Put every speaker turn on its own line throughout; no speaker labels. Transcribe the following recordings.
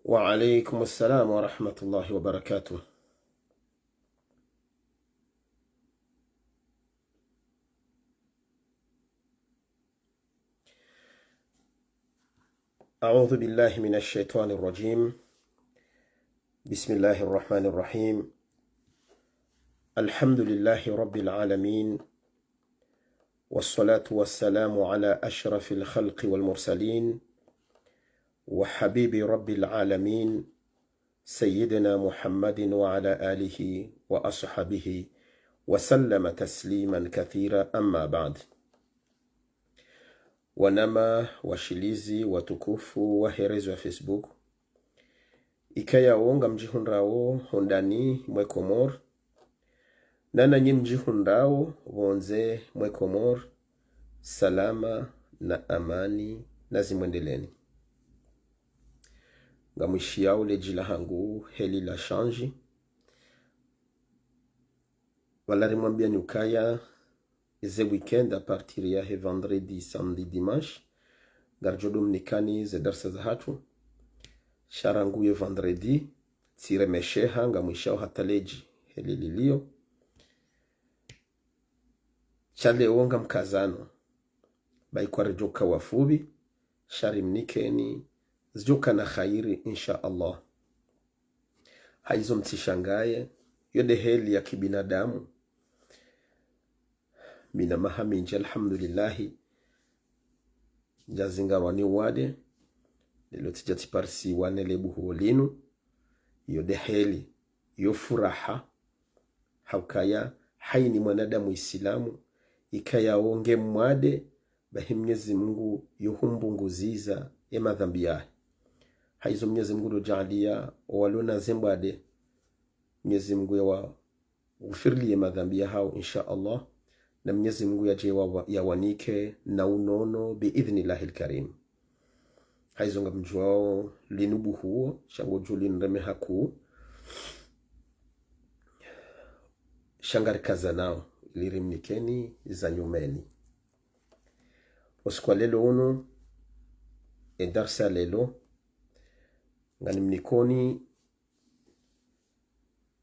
وعليكم السلام ورحمة الله وبركاته. أعوذ بالله من الشيطان الرجيم. بسم الله الرحمن الرحيم. الحمد لله رب العالمين، والصلاة والسلام على أشرف الخلق والمرسلين، وحبيب رب العالمين سيدنا محمد وعلى آله وأصحابه وسلم تسليما كثيرا. أما بعد. Wanama washilizi watukufu waherezi wa Facebook, ikaya wonga mjihundrawo hondani mwe Komor, nana nyi mjihundrawo wonze mwe Komor, salama na amani na zimwendeleni. Ngamwishiao lejila hangu heli la shanji, walari mwambia ni ukaya ze weekend a partir ya he vendredi, samedi, dimanche garjodum nikani ze darsa za hatu sharangu ye vendredi tire mesheha ngamwishao hataleji helililio chale wonga mkazano baikwa rejoka wafubi sharim nikeni zjoka na khairi insha Allah. Haizo mtishangaye yode heli ya kibinadamu mina mahaminji alhamdulillahi jazinga wani wade lilo tijati parsi wane lebu huolinu yode heli yo furaha haukaya haini mwanadamu Islamu ikaya onge mwade bahi Mwenyezi Mungu yuhumbunguziza ya madhambi yahe. Haizo Mwenyezi Mungu dojalia walona zembade Mwenyezi Mungu ya ufirli ya madhambi ya hao insha Allah, na Mwenyezi Mungu ya wanike na unono biidhnillahi alkarim. Haizonga mjuao linubu huo shango juli nreme haku shangari kaza nao lirimnikeni za nyumeni. Oskwa lelo uno endarsa lelo ngani mnikoni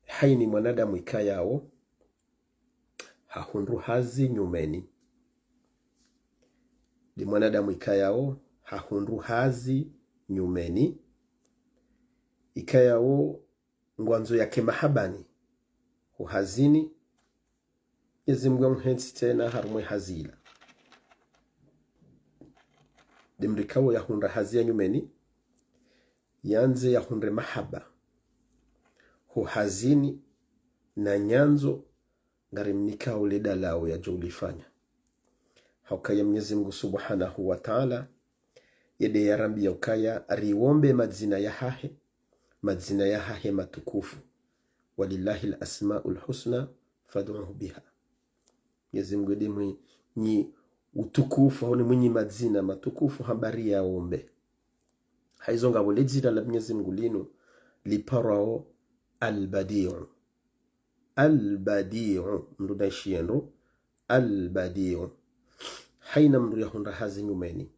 haini mwanadamu ikayao hahundu hazi nyumeni. Di mwanadamu ikayao hahundu hazi nyumeni. Ikayao ngwanzo yake mahabani uhazini yezimgwa mhensi tena harumwe hazila. Dimrikawo ya hundra hazi ya nyumeni yanze ya hundre mahaba uhazini na nyanzo ngarimnika uleda lao ya julifanya. Haukaya Mwenyezi Mungu Subhanahu wa Ta'ala yede ya rambi ya ukaya riwombe madzina ya hahe matukufu. Walillahi al-asma'ul husna fad'uhu biha. Mwenyezi Mungu yede mwenye utukufu honi mwenye madzina matukufu habari ya ombe. Haizonga waledzira la Mwenyezi Mungu linu liparao al-badi'u. Al-badi'u mruda shiendo al-badi'u haina mru ya hundra hazi nyumeni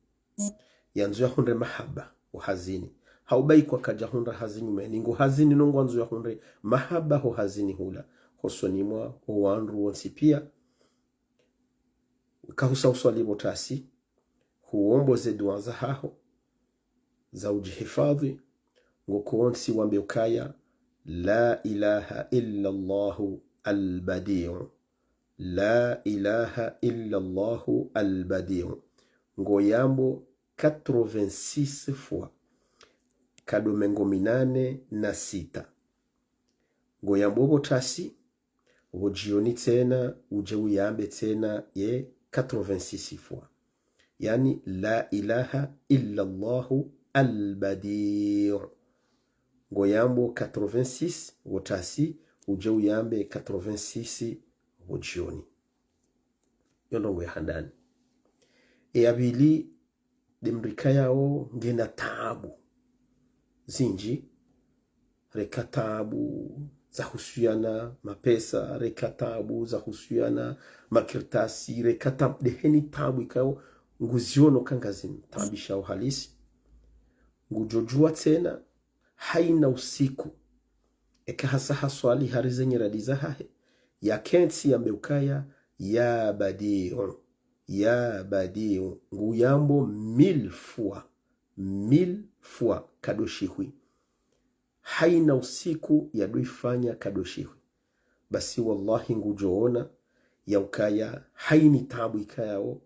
yanzu ya hundre mahaba uhazini haubai kwa kaja hundra hazi nyumeni ngu hazini nungu anzu ya hundre mahaba ho hazini hula hosonimwa ho wanru wonsi pia kahusa uswali botasi huombo ze dua za haho za ujihifadhi nguko wonsi wambe ukaya la ilaha illa Allahu al-badi'u. La ilaha illa Allahu al-badi'u. Ngoyambo 86 fois. Kadomengo 86. Ngoyambo botasi ujioni tena uje uyambe tena ye 86 fois. Yani la ilaha illa Allahu al-badi'u. Ngoyambo 86 wotasi uje uyambe 86 wojioni. Yondongo ya handani. Abili dimrika yao ngena taabu zinji reka taabu za husiana mapesa, reka taabu za husiana makirtasi, reka taabu deheni taabu ikao nguziono kangazini tabisha uhalisi ngujojua tena haina usiku eka hasa haswali harize nyiradiza hahe ya kensi ya meukaya ya badiu nguyambo 1000 fois kadoshihui haina usiku ya duifanya kadoshihui basi wallahi ngujoona ya ukaya haini tabu ikayao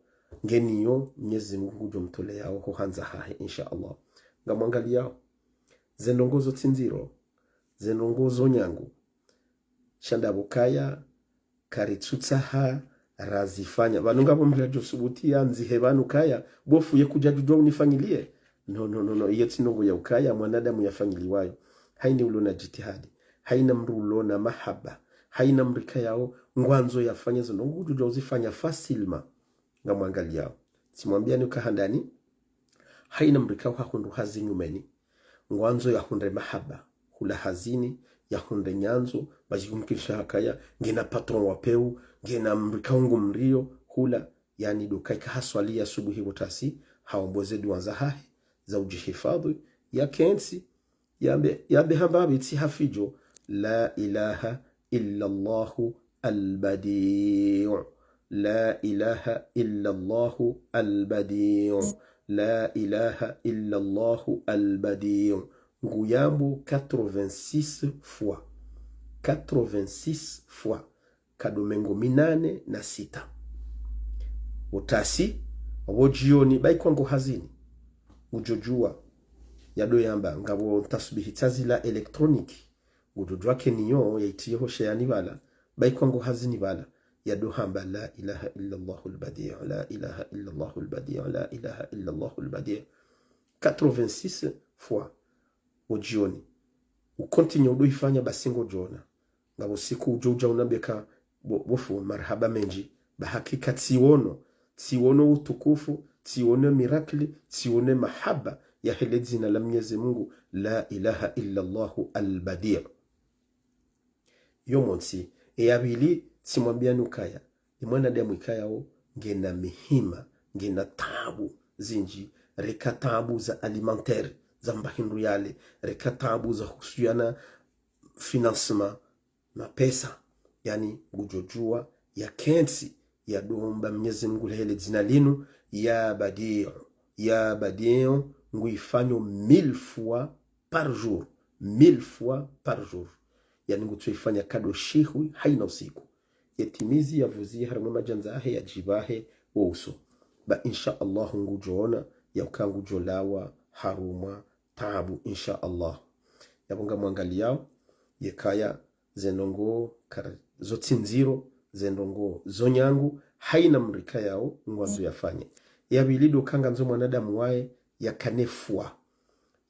ngeniyo Mwenyezi Mungu jomtole yao hohanza hahe insha Allah ngamwangalia zenongozo tsinziro zenongozo nyangu shanda bukaya karitsutsaha razifanya banu ngabo mrajo subutia nzihe banu kaya bofuye kuja jujwa unifanyilie no yeti nongo ya ukaya mwanadamu yafanyiliwayo haini ulona jitihadi haina mru ulona mahaba haina mrika yao ngwanzo yafanya zo nongo jujwa uzifanya fasilma ngamwangalia simwambia ni ukahandani haina mrika wa hundu hazinyumeni ngwanzo ya hunde mahaba hula hazini ya hunde nyanzo bajikumkisha hakaya ngina patron wapeu ngina mrikaungu mrio hula yani dukaika haswalia subuhi wotasi hawamboze duanza hahe za ujihifadhi ya kensi yabe hambabi tsi hafijo la ilaha illa Allahu al-badi'u la ilaha illa Allahu al-badi'u la ilaha illa Allahu al-badi'u nguyambo 86 fois kadomengo 86 utasi wojioni baikwango hazini ujojua yado yamba ngabo tasbihi tazila elektroniki ujojua keniyo yaitiyeho shayani bala baikwango hazini bala yado hamba la ilaha illa Allahu al-badi'u la ilaha illa Allahu al-badi'u la ilaha illa Allahu al-badi'u 86 fois ujioni ukontinye udoifanya basingo jona ngabo siku ujoja unabeka bofu marhaba menji bahakika tiono utukufu tiono mirakli tiono mahaba ya hele jina la Mwenyezi Mungu la ilaha illa Allahu al-badi'. Yomonsi eyabili simwambia nukaya ni mwanadamu ikayao ngena mihima ngena tabu zinji reka tabu za alimentaire za mbahindu yale reka tabu za husiana financement na pesa yani gujojua ya kensi ya domba Mwenyezi Mungu hele jina linu ya badi'u nguifanyo 1000 fois par jour 1000 fois par jour yani ngutuifanya kado shihu haina usiku yetimizi ya vuzi harama majanzahe ya jibahe wa uso ba insha Allah ngujoona ya ukangu jolawa haruma tabu insha Allah yabunga mwangaliao yekaya zenongo zotsinziro zenongo zonyangu haina mrika yao ngwanzo yafanye yabilido kanga nzo mwanadamu wae yakanefua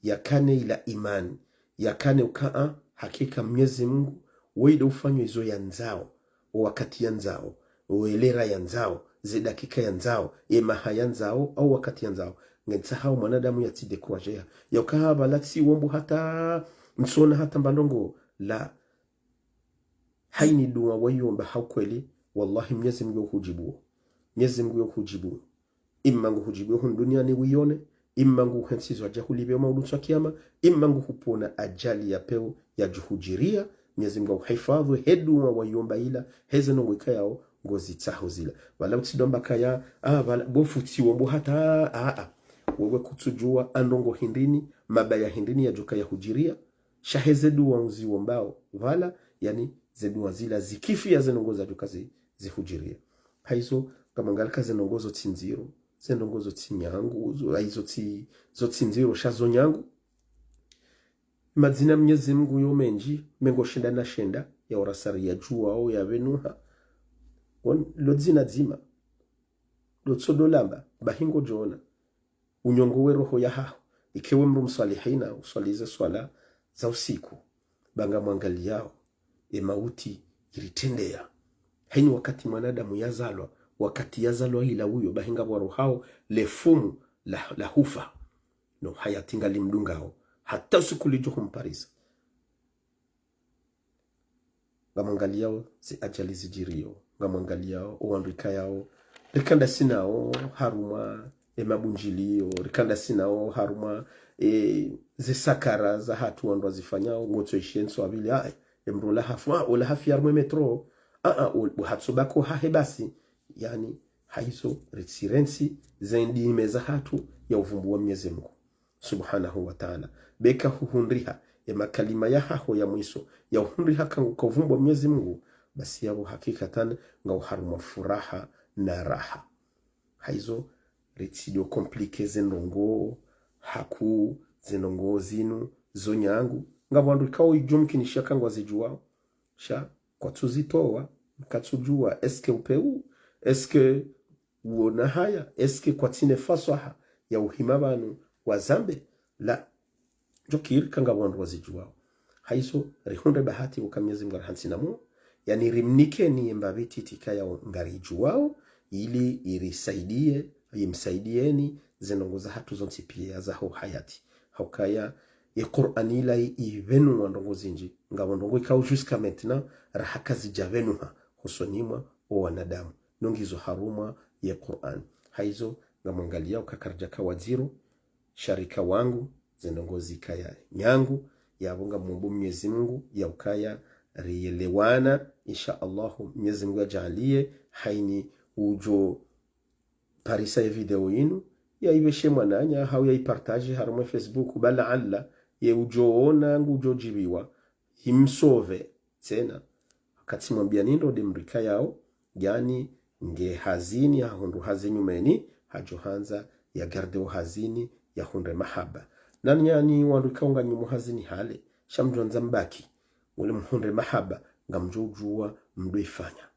yakane ila imani yakane ukaa hakika Mwenyezi Mungu weide ufanywe izo yanzao wakati yanzao uelera yanzao zidakika yanzao emaha yanzao au wakati yanzao ngensahau mwanadamu yatide kuwajea yokaa balati wombu hata msona hata mbandongo la haini dua wayomba haukweli wallahi Mwenyezi Mungu hujibu imma ngu hujibu hun duniani wione imma ngu hensizo ajahulibe maudu wa kiyama imma ngu hupona ajali ya peo ya juhujiria Mwenyezi Mungu hifadhu heduma wayomba ila hezeno wikayao ngozi tsaho zila wala utidomba kaya wala bofuti wombo hata wewe kutujua andongo hindini mabaya hindini ya joka ya hujiria shahezedu wa uzi wombao wala yani zedu wazila zikifi ya zenongoza joka zihujiria haizo kama ngalika zenongozo tsinziro zenongozo tsinyangu haizo zo tsinziro shazo nyangu mazina Mwenyezi Mungu yomenji mengo shenda ya orasari ya jua au ya venuha lodzina dzima lotsodolamba bahingo jona unyongo we roho ya haho ikewe mru msalihina uswalize swala za usiku banga mwangaliao mauti iritendea haini wakati mwanadamu yazalwa wakati yazalwa ila huyo bahinga wa rohao lefumu la hufa no hayatinga limdungao hata usiku lijuhu mparisa ngamwangaliao zi ajali zijirio ngamwangaliao uandrika yao rikanda sinao haruma mabunjilio rikanda sinao haruma zisakara za hatu wandu wazifanyao ngoto ishenso abili mrula hafu ula hafi yarmwe metro uhatsobako hahe basi yani haizo resirensi zendime za hatu ya uvumbu wa Mwenyezi Mungu subhanahu wa ta'ala beka huhunriha makalima ya haho ya mwiso ya uhunriha kangu ka uvumbu wa Mwenyezi Mungu basi yabo hakikatan nga uharuma furaha na raha haizo retsidio komplike zenongo haku zenongo zinu zonyangu nga bandu kao ijumkinisha kangwa zijuao sha kwa tuzitoa mkatsujua eske upeu eske uona haya eske kwa tine fasaha ya uhimabanu wa zambe la jokir kanga bandu wazijuao haizo rihunde bahati ukamyezi mga hansinamu yani rimnike ni mbabiti tikaya ngarijuao ili irisaidie yimsaidieni zenongoza hatu zonti pia za ho hayati haukaya ya Qur'ani la ivenu wandongo zinji nga wandongo ikao jusqu'à maintenant rahaka zijavenuha husonimwa wa wanadamu nongizo haruma ya Qur'an haizo nga mwangalia ukakarjaka waziro sharika wangu zenongozi kaya nyangu ya bunga Mungu Mwenyezi Mungu ya ukaya rielewana insha Allah Mwenyezi Mungu ajalie haini ujo parisa video yinu ya ibeshe mwananya hau ya ipartaji harumwe Facebook bala alla ye ujoona ngujo jibiwa himsove tena wakati mwambia nindo demrika yao yani nge hazini ya hundu hazini meni hajohanza ya garde hazini ya hunde mahaba nani yani wanduka unga nyumu hazini hale shamjonza mbaki ule mhunde mahaba nga mjojua mdoifanya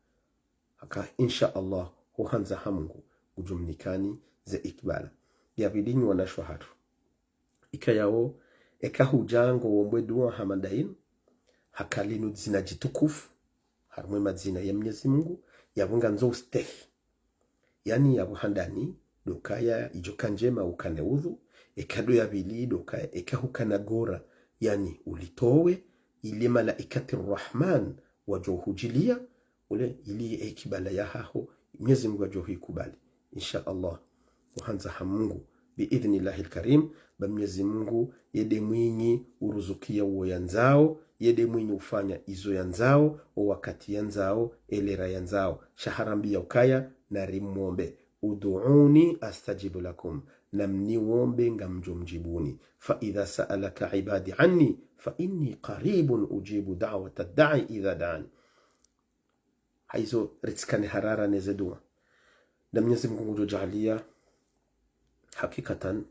haka insha Allah huhanza hamungu ujumnikani ze ikbala ya bidini wanashwa hatu ikayao hujango wombwe dua hamadain hakalinu zina jitukufu harumwe mazina ya Mwenyezi Mungu yabunga nzo steh yani yabuhandani dokaya ijokanjema ukaneudhu ekado ya bili dokaya hukana gora yani ulitowe ili malaikati Rahman wajohujilia ule ili ikibala ya haho Mwenyezi Mungu wajohu ikubali insha Allah uhanza hamungu biidhnillahi alkarim ba Mwenyezi Mungu yede mwinyi uruzukia uo yanzao yede mwinyi ufanya izo yanzao o wakati yanzao elera yanzao shaharambia ukaya na rimwombe uduuni astajibu lakum namni wombe ngamjo mjibuni fa idha sa'alaka ibadi anni fa inni qaribun ujibu da'wata da'i idha da'ani haizo ritskani harara nezedua na Mwenyezi Mungu ujojalia hakikatan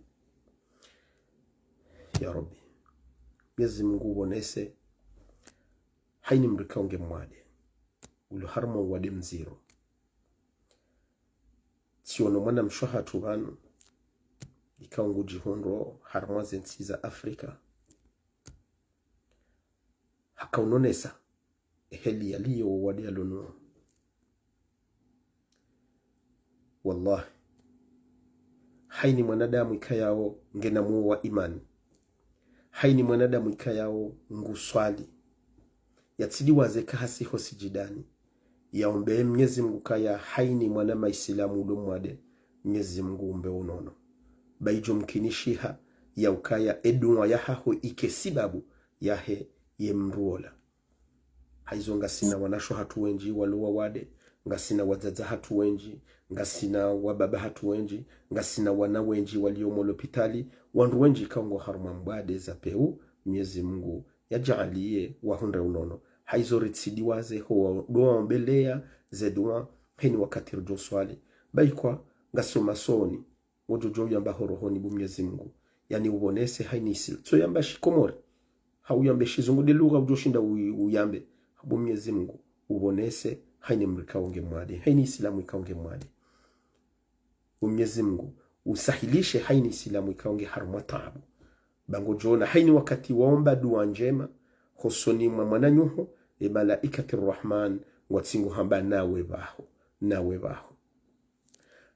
ya Rabbi Mwenyezi Mungu ubonese haini mrikaunge mwade ulu harma wade mziro siono mwana mshoha tubanu ikaungu jihondro harma zensi za Afrika hakaunonesa eheli yaliyo wade alonu wallahi haini mwanadamu ikayao ngena muwa imani haini mwanadamu ikayao nguswali yatsidi wazeka hasi hosijidani yaombe Mwenyezi Mungu kaya haini mwana maislamu udomwade Mwenyezi Mungu umbe unono baijo mkinishiha ya ukaya edunwa ya haho ike sibabu yahe yemruola haizo ngasina wanasho hatu wenji waluwa wade ngasina wazaza hatu wenji ngasina wababa hatu wenji ngasina wana wenji waliomo hospitali wandu wenji kaungo haruma mbade za peu Mwenyezi Mungu yajalie wahunde unono haizo ritsidiwaze ho doa mbelea zedua heni wakati rjo swali baikwa ngasoma soni wojojo yamba horohoni bu Mwenyezi Mungu yani ubonese haini sil so yamba shikomori hauyambe shizungu de lugha ujoshinda uyambe bu Mwenyezi Mungu ubonese haini mrikaunge mwade haini islamu ikaunge mwade Mwenyezi Mungu usahilishe haini islamu ikaunge haruma taabu bango jona haini wakati waomba dua njema hosoni mwananyuho malaikati Rahman watsingu hamba nawe baho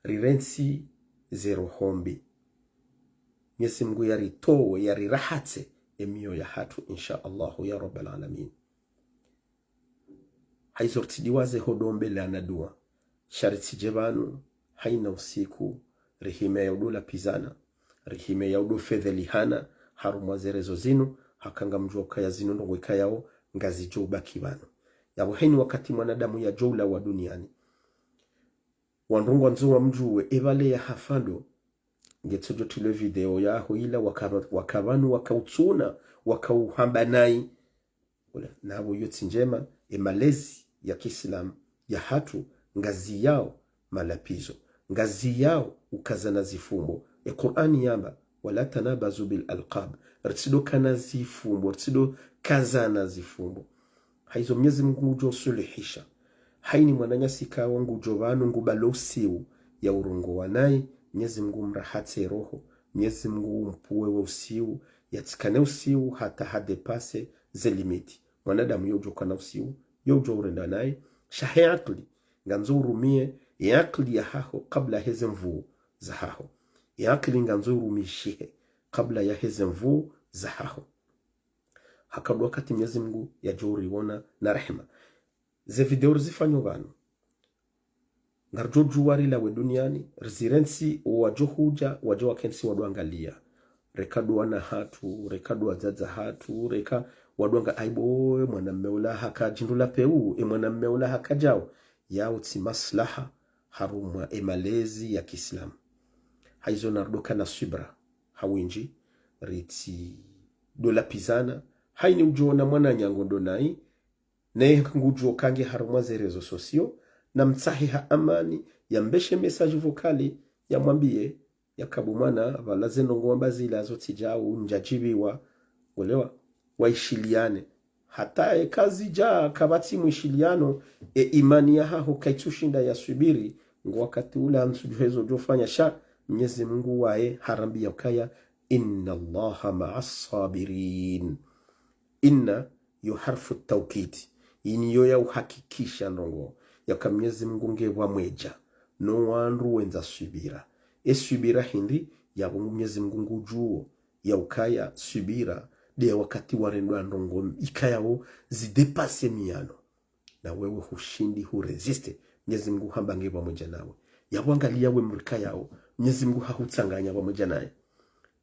rirensi zero hombi Mwenyezi Mungu yaritowe yarirahatse emio ya hatu insha Allah ya rabbal alamin haizortidiwaze hodombe la nadua shariti jebanu haina usiku rihime ya udola pizana, rihime ya udo fedhelihana harumwa zerezo zinu hakanga mjua kaya zinu ndongo ikayao ngazi jo baki bano yabo heni wakati mwanadamu ya joula wa duniani wandungu nzuwa mjuwe evale ya hafando ngetsojo tile video yaho ila wakabanu wakautsuna wakauhambanai ula nabo yotsi njema malezi ya Kiislamu ya hatu ngazi yao malapizo ngazi yao ukazana zifumbo Qur'ani yamba wala tanabazu bil alqab rtsido kana zifumbo rtsido kazana zifumbo haizo Mwenyezi Mungu ujo suluhisha haini mwananya sika wangu jovanu ngubalo siu ya urongo wanai Mwenyezi Mungu mrahatse roho Mwenyezi Mungu mpuwe wa usiu yatikane usiu hata hadepase ze limiti mwanadamu yojo kana usiu yojo urenda naye shahe akli nganzo urumie yakli ya haho kabla heze mvuu za haho yakli nganzo urumishihe kabla ya heze mvuu za haho hakadu wakati Mwenyezi Mungu ya jori wona na rehema ze video zifanyo bano ngarjo juwari la we duniani residency wajohuja wajo wakensi waduangalia rekadu wana hatu rekadu wazaza hatu reka waduanga aibo mwanamume ula hakajindula peu mwanamume ula hakajao yao ti maslaha harumwa malezi ya Kiislamu haizo nardoka na subra hawinji riti dola pizana haini ujuona mwana nyangondo nai nae ngujo kange harumwa zerezo sosio na mtsahiha amani ya mbeshe message vokali ya mwambie ya kabumana balaze nongomba zila zoti jao njajibiwa ulewa waishiliane hata kazi ja kabati mwishiliano imani ya haho kaitushinda ya subiri ngo wakati ule ansujuhezo jofanya sha Mwenyezi Mungu wae harambi ya kaya inna Allaha ma'as sabirin inna yuharfu tawkid ini yo ya uhakikisha ndongo ya Mwenyezi Mungu ngewa mweja no wandu wenza subira subira hindi ya Mwenyezi Mungu juo ya ukaya subira de wakati warendwa ndongo ikayao zidepase miano na wewe hushindi huresiste Mwenyezi Mungu hamba ngewa mweja nawe ya wangalia we mrika yao Mwenyezi Mungu hahutsanganya pamoja naye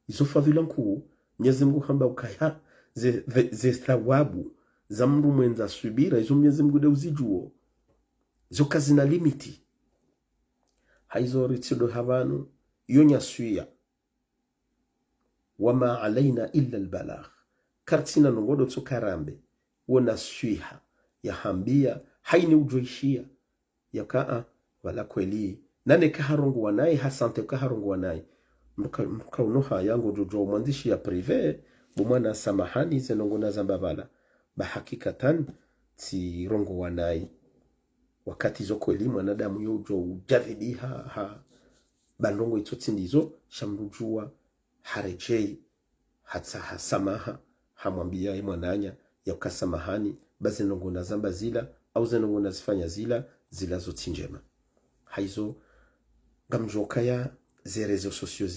izo fadhila nkuu Mwenyezi Mungu hamba ukaya ze thawabu za mtu mwenza subira izo Mwenyezi Mungu de uzijuo zo kazi na limiti haizo ritsido habanu yonya suya wama alaina illa albalagh kartina nongodo tsukarambe wona suiha ya hambia haini ujoishia yakaa wala kweli nane kaharongo wanai hasante kaharongo wanai mka unoha yango jojo mwandishi ya prive bumwana samahani zenongo na zambabala bahakikatan ti rongo wanai wakati zo kweli mwanadamu yojo ujadhibiha bandongo itoti ndizo shamrujua harejei hata hasamaha hamwambia mwananya yakasamahani baze nongo na zamba zila au zenongo na zifanya zila zoti njema haizo ngamjokaya zerezo sosio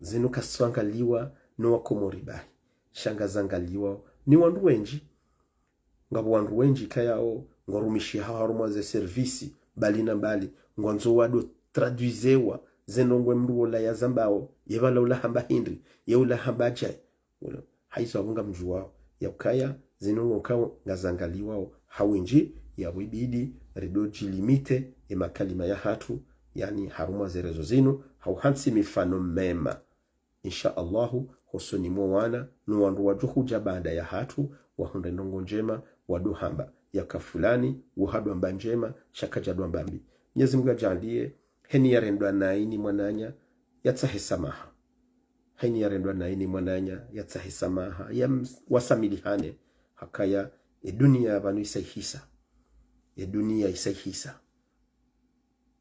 zinu kaswangaliwa no wakomoribahi shangazangaliwa ni wandu wenji ngabo wandu wenji kayao ngorumishi haruma ze servisi bali na bali ngonzo wado traduizewa zenongwe mruola ya zambao yebala ula hamba hindri yeula hamba jai haizo abunga mjuwao yakaya zinongo kao ngazangaliwa hawinji ya wibidi ridoji limite makalima ya hatu yani haruma zerezo zinu hauhansi mifano mema insha Allahu hosoni mwana nuwandu wajuhuja baada ya hatu wahunde ndongo njema waduhamba yaka fulani uhadu amba njema shakajadwa mbambi Mwenyezi Mungu ajalie heni yarendwa naini mwananya yatsahesamaha heni yarendwa naini mwananya yatsahesamaha ya wasamilihane hakaya dunia banu isaihisa dunia isaihisa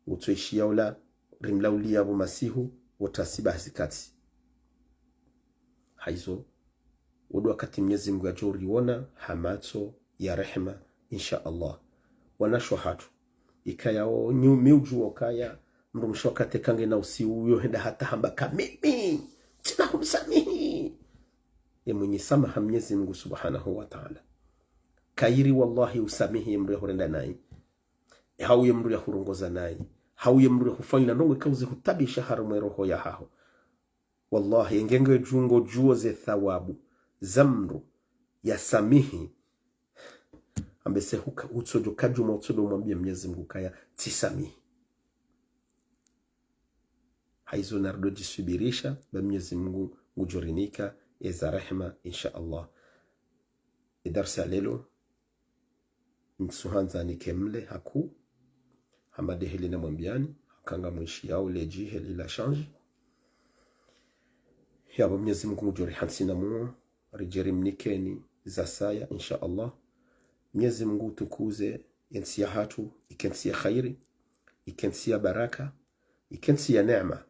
utoishia ula rimlaulia abo masihu watasiba hasikati haizo udu wakati Mwenyezi Mungu ajoriona hamato ya rehema insha Allah wanasho hatu ikayao miuju wakaya mrumsho katekange na usiuyo henda hata hamba kamimi tina humsamihi ya mwenye samaha Mwenyezi Mungu subhanahu wa ta'ala kairi wallahi usamihi mre horenda nai hau yemru ya hurungoza nai hauye mre hufanya nongo kauze hutabisha harumu roho ya hao. Wallahi ngenge jungo juo ze thawabu zamru ya samihi ambese huka utsojo kajuma utsodo mwambia Mwenyezi Mungu kaya tisamihi. Haizo nardo jisubirisha ba Mwenyezi Mungu ngujurinika eza rehema insha Allah. Idarsa lelo nsuhanza nikemle haku hamade hili na mwambiani hakanga mwishi yao leji hili la change ya ba Mwenyezi Mungu ngujuri hansina muo rijeri mnikeni za saya insha Allah. Mwenyezi Mungu tukuze yensia hatu ikensia khairi ikensia baraka ikensia neema.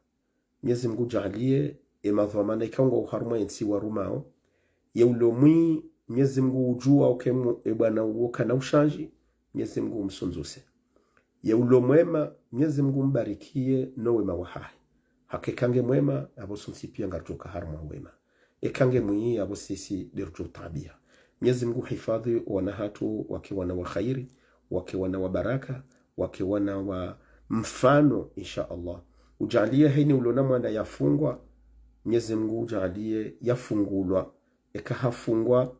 Mwenyezi Mungu jalie emadhamana ikango haruma yensi warumao yeulomwi. Mwenyezi Mungu ujua okemu ebwana uoka na ushanji. Mwenyezi Mungu msunzuse yeulo mwema. Mwenyezi Mungu mbarikie no wema wahahi hakekange mwema abo sunsi pia ngatoka haruma wema ekange mwi abo sisi derjo tabia. Mwenyezi Mungu hifadhi wanahatu wakiwana wa khairi wakiwana wa baraka wakiwana wa mfano insha Allah. Ujalie hini ulona mwanda yafungwa. Mwenyezi Mungu ujalie yafungulwa ekahafungwa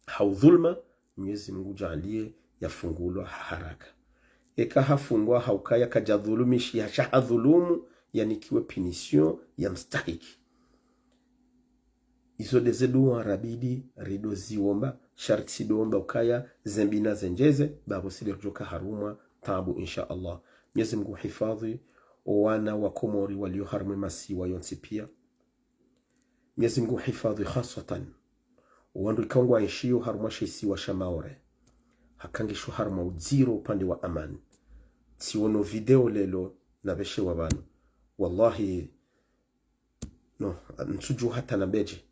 haudhulma. Mwenyezi Mungu ujalie yafungulwa haraka ekahafungwa haukaya kajadhulumishi ya shahadhulumu yanikiwe pinisyon ya mstahiki. Izo dezedu rabidi rido ziomba sharti doomba ukaya zembina zenjeze babo sile kujoka haruma tabu insha Allah. Mwenyezi Mungu hifadhi wana wa Komori walio harmu masiwa yonsi pia. Mwenyezi Mungu hifadhi khasatan wandu ikangwa ishio haruma shisi wa Shamaore hakangishu haruma uziro upande wa amani. Siwono video lelo na beshe wabanu wallahi no nsuju hata na beje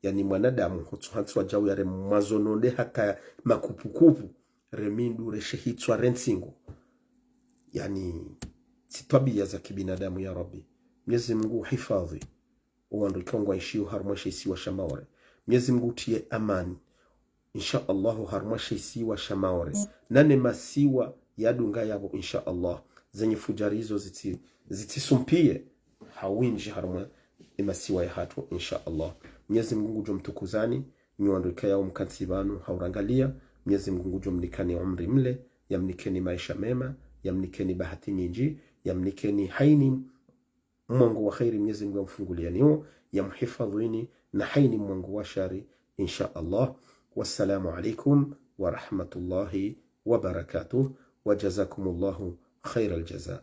yani mwanadamu hutuhatswa jau yare mazononde hata makupukupu remindu reshehitswa rensingo yani sitabia za kibinadamu ya Rabbi. Mwenyezi Mungu hifadhi wandu ikangwa ishio haruma shisi wa Shamaore. Mwenyezi Mungu tie amani insha Allah haruma shisi wa Shamaore nane masiwa yadunga yabo insha Allah zenye fujarizo zitisumpie hawinji haruma masiwa ya hatu insha Allah. Mwenyezi Mungu jomtukuzani miwanduka yao mkansibanu haurangalia. Mwenyezi Mungu jomnikani umri mle yamnikeni maisha mema yamnikeni bahati nyingi yamnikeni haini mwangu wa khairi. Mwenyezi Mungu mfungulia niyo yamhifadhini na haini mwangu wa shari insha Allah. Wassalamu alaikum wa rahmatullahi wa barakatuh wa jazakumullahu khairal jazaa.